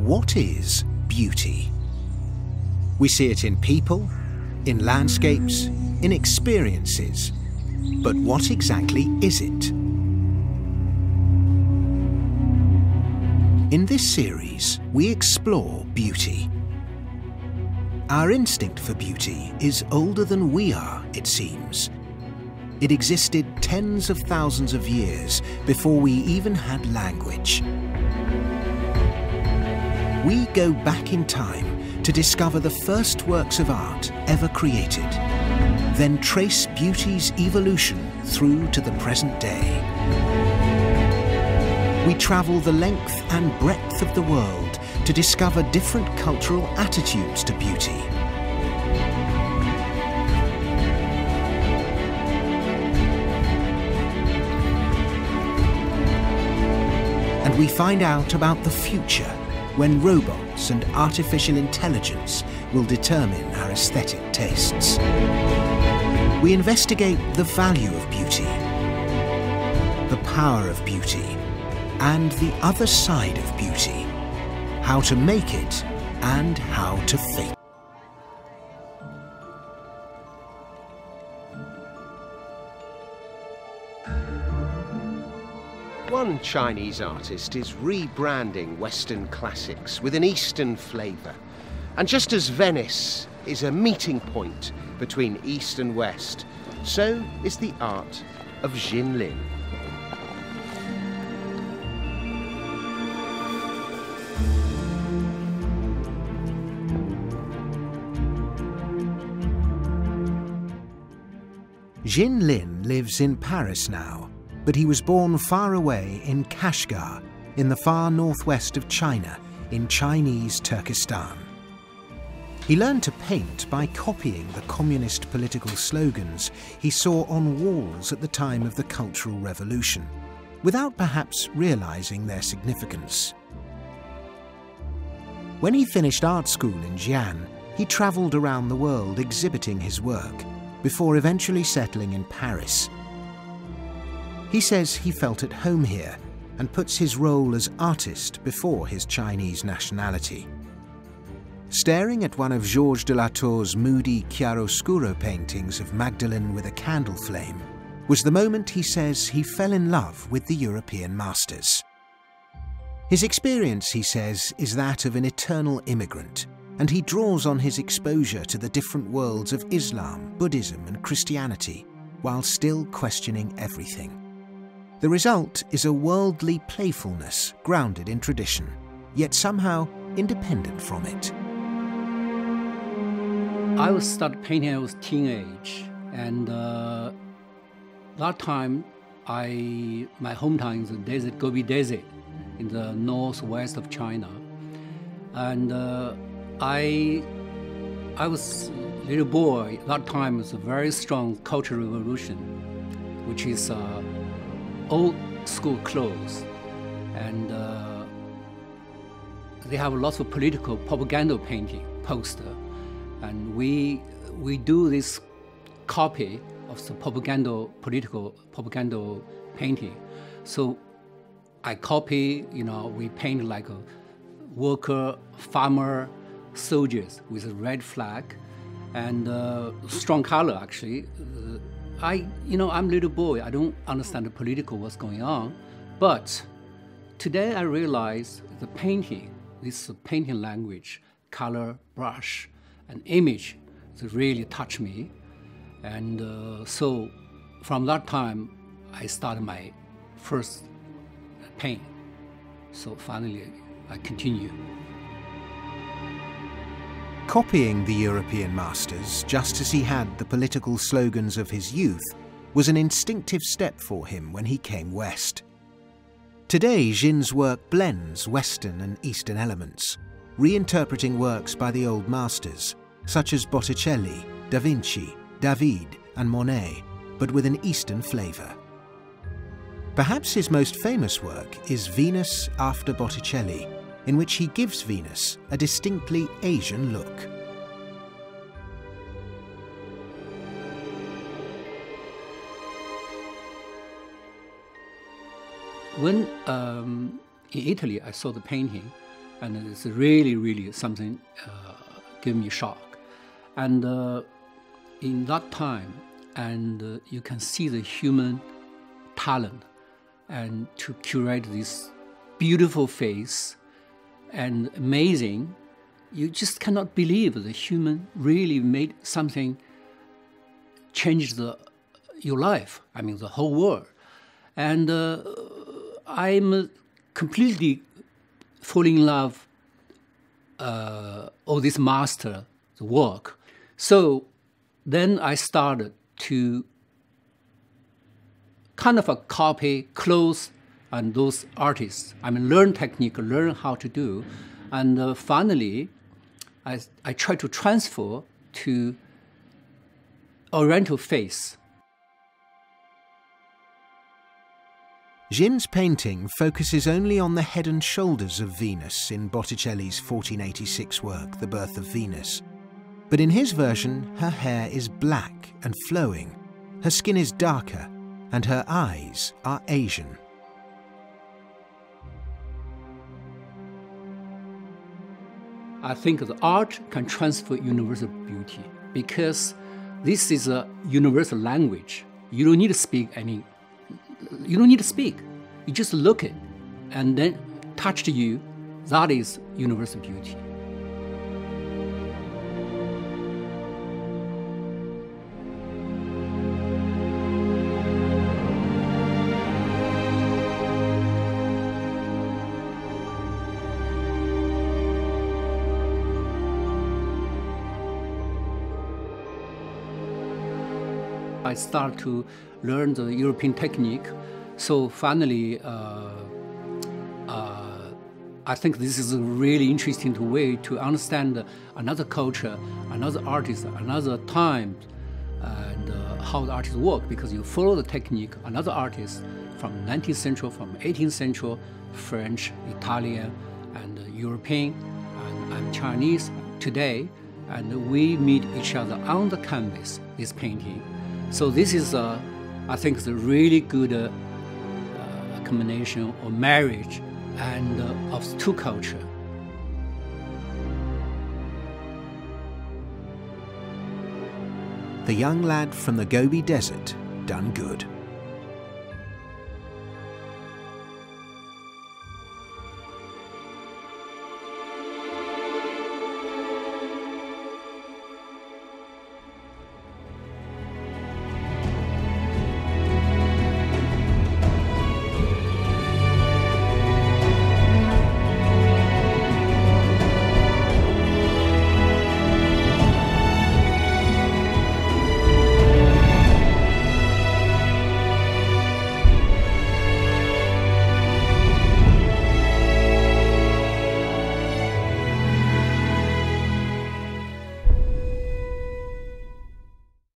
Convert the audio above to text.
what is beauty? We see it in people, in landscapes, in experiences. But what exactly is it? In this series, we explore beauty. Our instinct for beauty is older than we are, it seems. It existed tens of thousands of years before we even had language. We go back in time to discover the first works of art ever created, then trace beauty's evolution through to the present day. We travel the length and breadth of the world to discover different cultural attitudes to beauty. And we find out about the future, when robots and artificial intelligence will determine our aesthetic tastes. We investigate the value of beauty, the power of beauty, and the other side of beauty, how to make it and how to fake it. One Chinese artist is rebranding Western classics with an Eastern flavour. And just as Venice is a meeting point between East and West, so is the art of Xin Xin. Xin Xin lives in Paris now, but he was born far away in Kashgar, in the far northwest of China, in Chinese Turkestan. He learned to paint by copying the communist political slogans he saw on walls at the time of the Cultural Revolution, without perhaps realizing their significance. When he finished art school in Xi'an, he traveled around the world exhibiting his work, before eventually settling in Paris. He says he felt at home here and puts his role as artist before his Chinese nationality. Staring at one of Georges de la Tour's moody chiaroscuro paintings of Magdalene with a candle flame was the moment, he says, he fell in love with the European masters. His experience, he says, is that of an eternal immigrant, and he draws on his exposure to the different worlds of Islam, Buddhism and Christianity, while still questioning everything. The result is a worldly playfulness grounded in tradition, yet somehow independent from it. I started painting when I was teenage, and that time my hometown is the desert, Gobi Desert, in the northwest of China, and I was a little boy. That time was a very strong cultural revolution, which is old school clothes, and they have lots of political propaganda painting, poster, and we do this copy of the political propaganda painting. So I copy, we paint like a worker, farmer, soldiers with a red flag and strong color, actually. I'm a little boy. I don't understand the political what's going on, but today I realize the painting, this painting language, color, brush, and image, that really touch me. And so from that time, I started my first paint. So finally, I continue. Copying the European masters, just as he had the political slogans of his youth, was an instinctive step for him when he came west. Today, Xin's work blends Western and Eastern elements, reinterpreting works by the old masters, such as Botticelli, Da Vinci, David, and Monet, but with an Eastern flavour. Perhaps his most famous work is Venus after Botticelli, in which he gives Venus a distinctly Asian look. When in Italy I saw the painting, and it's really, really something gave me a shock. And in that time, and you can see the human talent, and to curate this beautiful face and amazing, you just cannot believe the human really made something change your life. I mean, the whole world. And I'm completely falling in love all this master, the work. So then I started to kind of copy clothes and those artists. I mean, learn technique, learn how to do. And finally, I try to transfer to Oriental face. Xin's painting focuses only on the head and shoulders of Venus in Botticelli's 1486 work, The Birth of Venus. But in his version, her hair is black and flowing, her skin is darker, and her eyes are Asian. I think the art can transfer universal beauty because this is a universal language. You don't need to speak any. You don't need to speak. You just look it, and then touch to you. That is universal beauty. I start to learn the European technique. So finally, I think this is a really interesting way to understand another culture, another artist, another time, and how the artists work, because you follow the technique, another artist from 19th century, from 18th century, French, Italian, and European, and I'm Chinese today, and we meet each other on the canvas, this painting. So this is, I think, it's a really good combination or marriage and of two cultures. The young lad from the Gobi Desert done good.